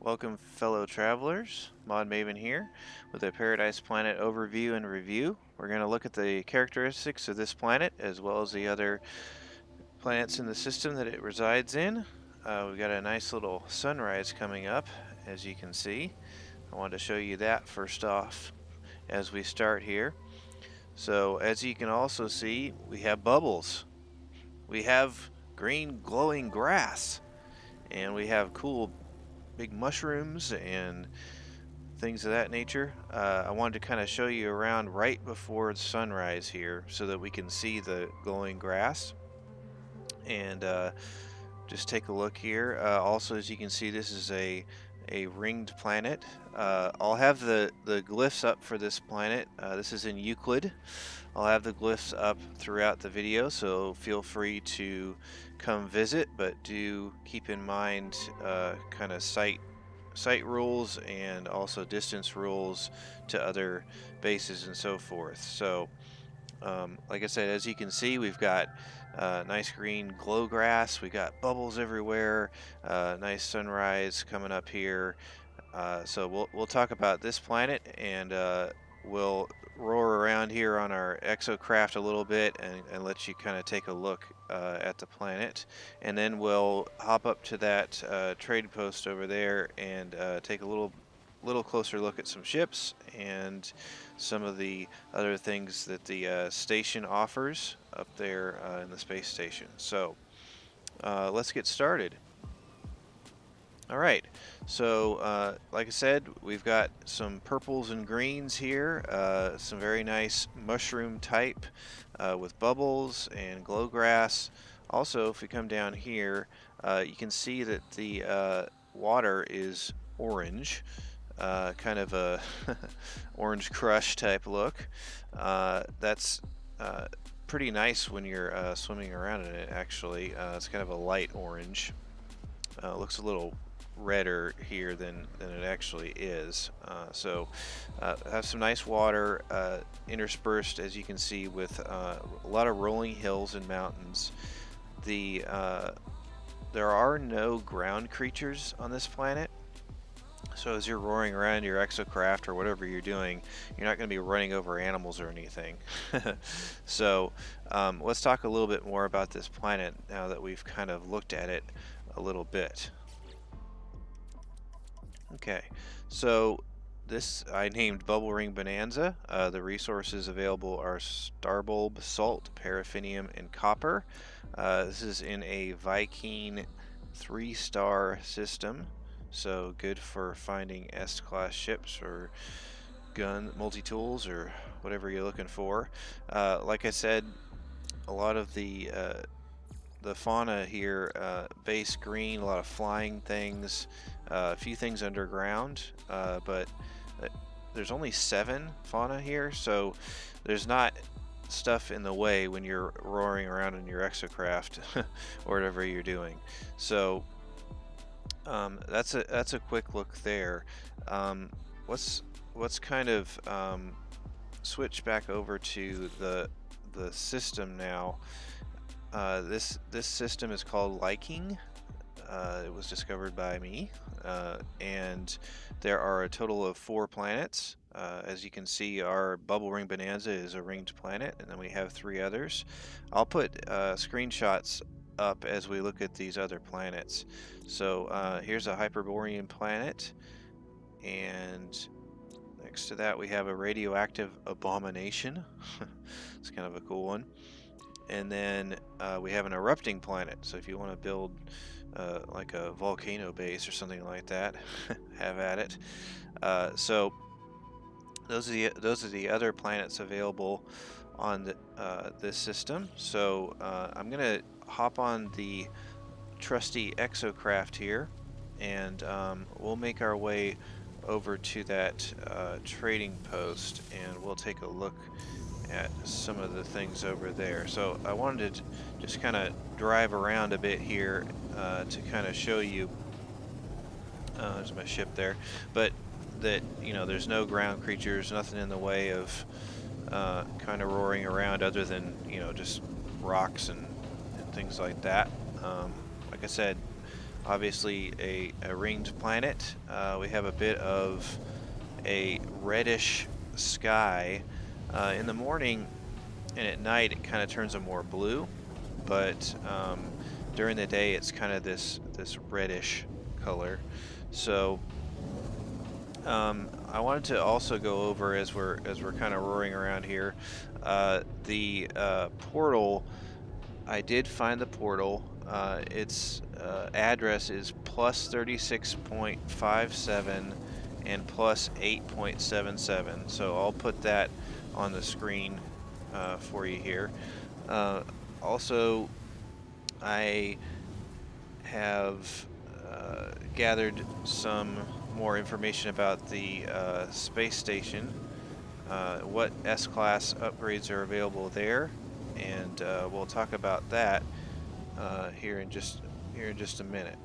Welcome, fellow travelers. Modmaven here with a Paradise Planet overview and review. We're going to look at the characteristics of this planet as well as the other planets in the system that it resides in. We've got a nice little sunrise coming up, as you can see. I wanted to show you that first off as we start here. So, as you can also see, we have bubbles. We have green glowing grass, and we have cool big mushrooms and things of that nature. I wanted to kind of show you around right before sunrise here so that we can see the glowing grass and just take a look here. Also, as you can see, this is a ringed planet. I'll have the glyphs up for this planet. This is in Euclid. I'll have the glyphs up throughout the video, so feel free to come visit, but do keep in mind kind of site rules and also distance rules to other bases and so forth. So like I said, as you can see, we've got nice green glow grass, we got bubbles everywhere, nice sunrise coming up here. So we'll talk about this planet, and we'll roar around here on our Exocraft a little bit and let you kind of take a look at the planet, and then we'll hop up to that trade post over there and take a little closer look at some ships and some of the other things that the station offers up there in the space station. So let's get started. All right, so like I said, we've got some purples and greens here, some very nice mushroom type with bubbles and glow grass. Also, if we come down here, you can see that the water is orange, kind of a orange crush type look. That's pretty nice when you're swimming around in it, actually. It's kind of a light orange. Looks a little redder here than it actually is. So have some nice water interspersed, as you can see, with a lot of rolling hills and mountains. There are no ground creatures on this planet. So as you're roaring around your Exocraft or whatever you're doing, you're not going to be running over animals or anything. So let's talk a little bit more about this planet now that we've kind of looked at it a little bit. Okay, so this I named Bubble Ring Bonanza. The resources available are starbulb, salt, paraffinium, and copper. This is in a Viking 3-star system, so good for finding S-class ships or gun multi-tools or whatever you're looking for. Like I said, a lot of the fauna here, base green, a lot of flying things, a few things underground, but there's only 7 fauna here, so there's not stuff in the way when you're roaring around in your Exocraft or whatever you're doing. So that's a quick look there. Let's kind of switch back over to the system now. This system is called Liking. It was discovered by me, and there are a total of 4 planets. As you can see, our Bubble Ring Bonanza is a ringed planet, and then we have 3 others. I'll put screenshots up as we look at these other planets. So here's a Hyperborean planet, and next to that we have a radioactive abomination. It's kind of a cool one. And then we have an erupting planet, so if you want to build like a volcano base or something like that, have at it. So those are the other planets available on this system. So I'm gonna hop on the trusty Exocraft here, and we'll make our way over to that trading post, and we'll take a look at some of the things over there. So I wanted to just kind of drive around a bit here to kind of show you, there's my ship there, but that, you know, there's no ground creatures, nothing in the way of kind of roaring around other than, you know, just rocks and things like that. Like I said, obviously a ringed planet. We have a bit of a reddish sky. In the morning and at night, it kind of turns a more blue, but during the day, it's kind of this reddish color. So I wanted to also go over as we're kind of roaring around here, the portal. I did find the portal. Its address is plus 36.57 and plus 8.77. So I'll put that on the screen for you here. Uh, Also, I have gathered some more information about the space station, what S-Class upgrades are available there, and we'll talk about that here in just a minute.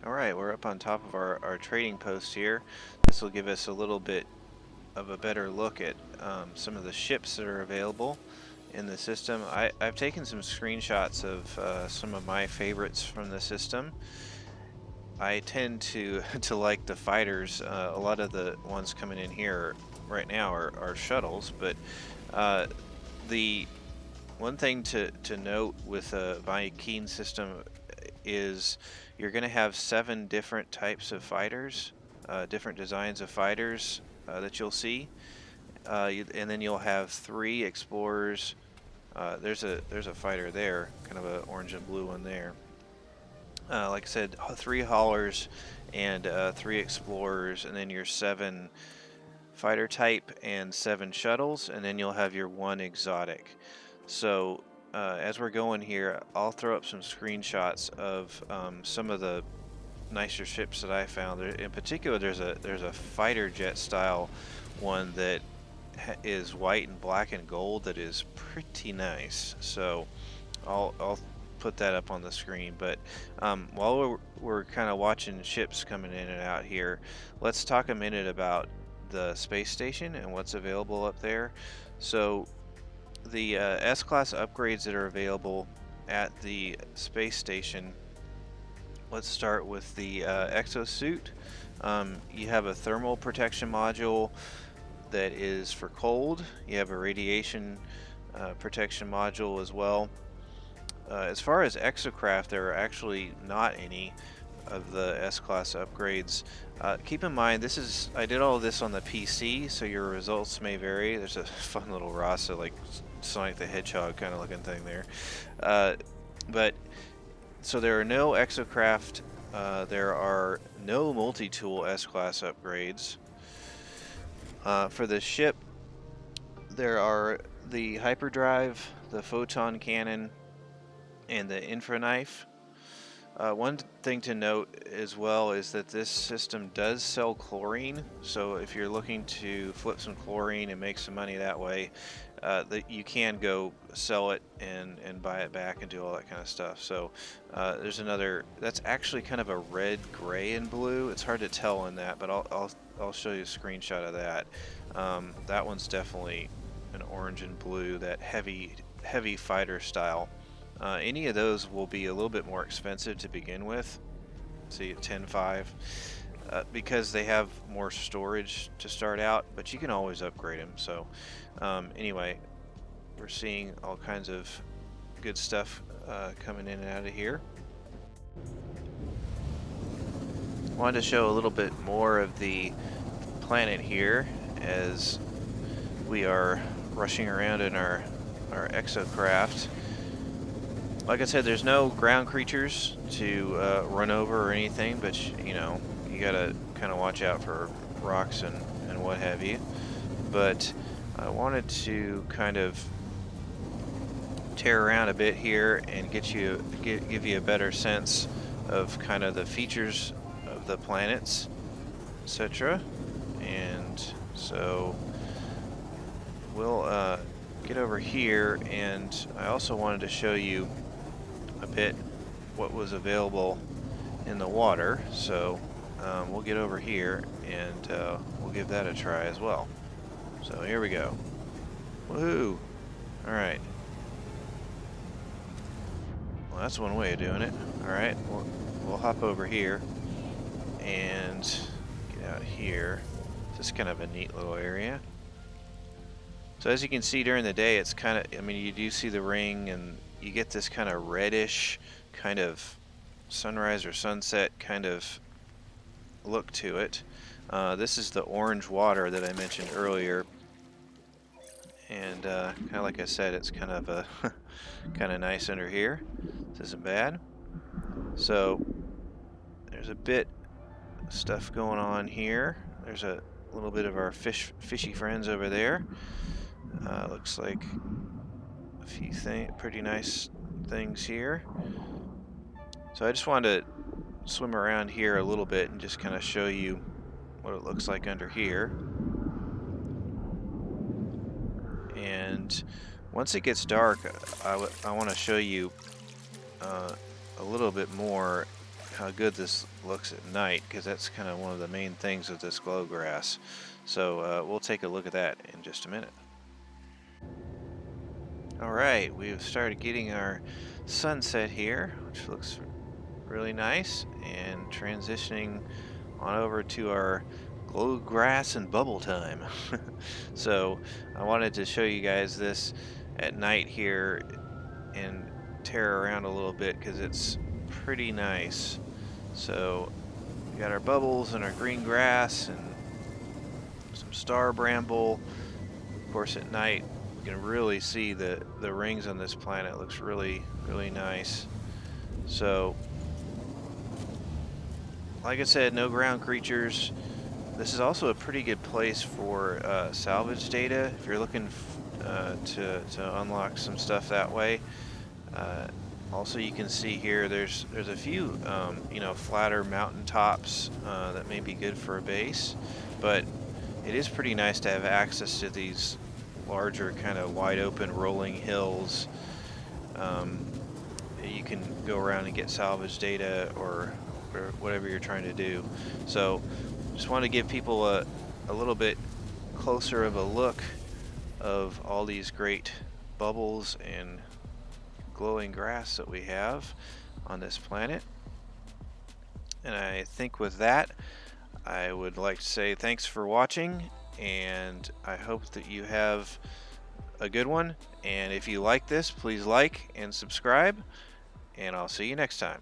All right, we're up on top of our trading post here. This will give us a little bit of a better look at some of the ships that are available in the system. I've taken some screenshots of some of my favorites from the system. I tend to to like the fighters. A lot of the ones coming in here right now are shuttles, but the one thing to note with a Viking system is you're going to have 7 different types of fighters, different designs of fighters that you'll see, and then you'll have 3 explorers. There's a fighter there, kind of an orange and blue one there. Like I said, 3 haulers and 3 explorers, and then your 7 fighter type and 7 shuttles, and then you'll have your 1 exotic. So as we're going here, I'll throw up some screenshots of some of the nicer ships that I found. In particular, there's a fighter jet style one that is white and black and gold that is pretty nice. So I'll put that up on the screen. But while we're kind of watching ships coming in and out here, let's talk a minute about the space station and what's available up there. So the S-Class upgrades that are available at the space station. Let's start with the exosuit. You have a thermal protection module that is for cold. You have a radiation protection module as well. As far as Exocraft, there are actually not any of the S-Class upgrades. Keep in mind, I did all of this on the PC, so your results may vary. There's a fun little Rasa, like Sonic the Hedgehog kind of looking thing there. So there are no Exocraft, there are no multi-tool S-Class upgrades. For the ship, there are the hyperdrive, the photon cannon, and the infra knife. One thing to note as well is that this system does sell chlorine, so if you're looking to flip some chlorine and make some money that way, you can go sell it and buy it back and do all that kind of stuff. So there's another, that's actually kind of a red, gray, and blue. It's hard to tell in that, but I'll show you a screenshot of that. That one's definitely an orange and blue, that heavy fighter style. Any of those will be a little bit more expensive to begin with. See, 10.5, because they have more storage to start out, but you can always upgrade them. So anyway, we're seeing all kinds of good stuff coming in and out of here. Wanted to show a little bit more of the planet here as we are rushing around in our Exocraft. Like I said, there's no ground creatures to run over or anything, but you know, you gotta kind of watch out for rocks and what have you. But I wanted to kind of tear around a bit here and give you a better sense of kind of the features of the planets, etc. And so we'll get over here, and I also wanted to show you a bit what was available in the water. So we'll get over here and we'll give that a try as well. So here we go. Woohoo! All right. Well, that's one way of doing it. All right, we'll hop over here and get out here. This is kind of a neat little area. So as you can see during the day, it's kind of, I mean, you do see the ring and you get this kind of reddish kind of sunrise or sunset kind of look to it. This is the orange water that I mentioned earlier. And kind of like I said, it's kind of a kind of nice under here. This isn't bad. So there's a bit of stuff going on here. There's a little bit of our fishy friends over there. Looks like a few pretty nice things here. So I just wanted to swim around here a little bit and just kind of show you what it looks like under here. And once it gets dark, I want to show you a little bit more how good this looks at night, because that's kind of one of the main things of this glow grass. So we'll take a look at that in just a minute. All right, we've started getting our sunset here, which looks really nice, and transitioning on over to our glow grass and bubble time. So I wanted to show you guys this at night here and tear around a little bit because it's pretty nice. So we got our bubbles and our green grass and some star bramble. Of course, at night you can really see the rings on this planet. It looks really nice. So like I said, no ground creatures. This is also a pretty good place for salvage data if you're looking to unlock some stuff that way. Also, you can see here there's a few you know, flatter mountain tops that may be good for a base, but it is pretty nice to have access to these larger kind of wide open rolling hills. You can go around and get salvage data or whatever you're trying to do. So just want to give people a little bit closer of a look of all these great bubbles and glowing grass that we have on this planet. And I think with that, I would like to say thanks for watching, and I hope that you have a good one. And if you like this, please like and subscribe, and I'll see you next time.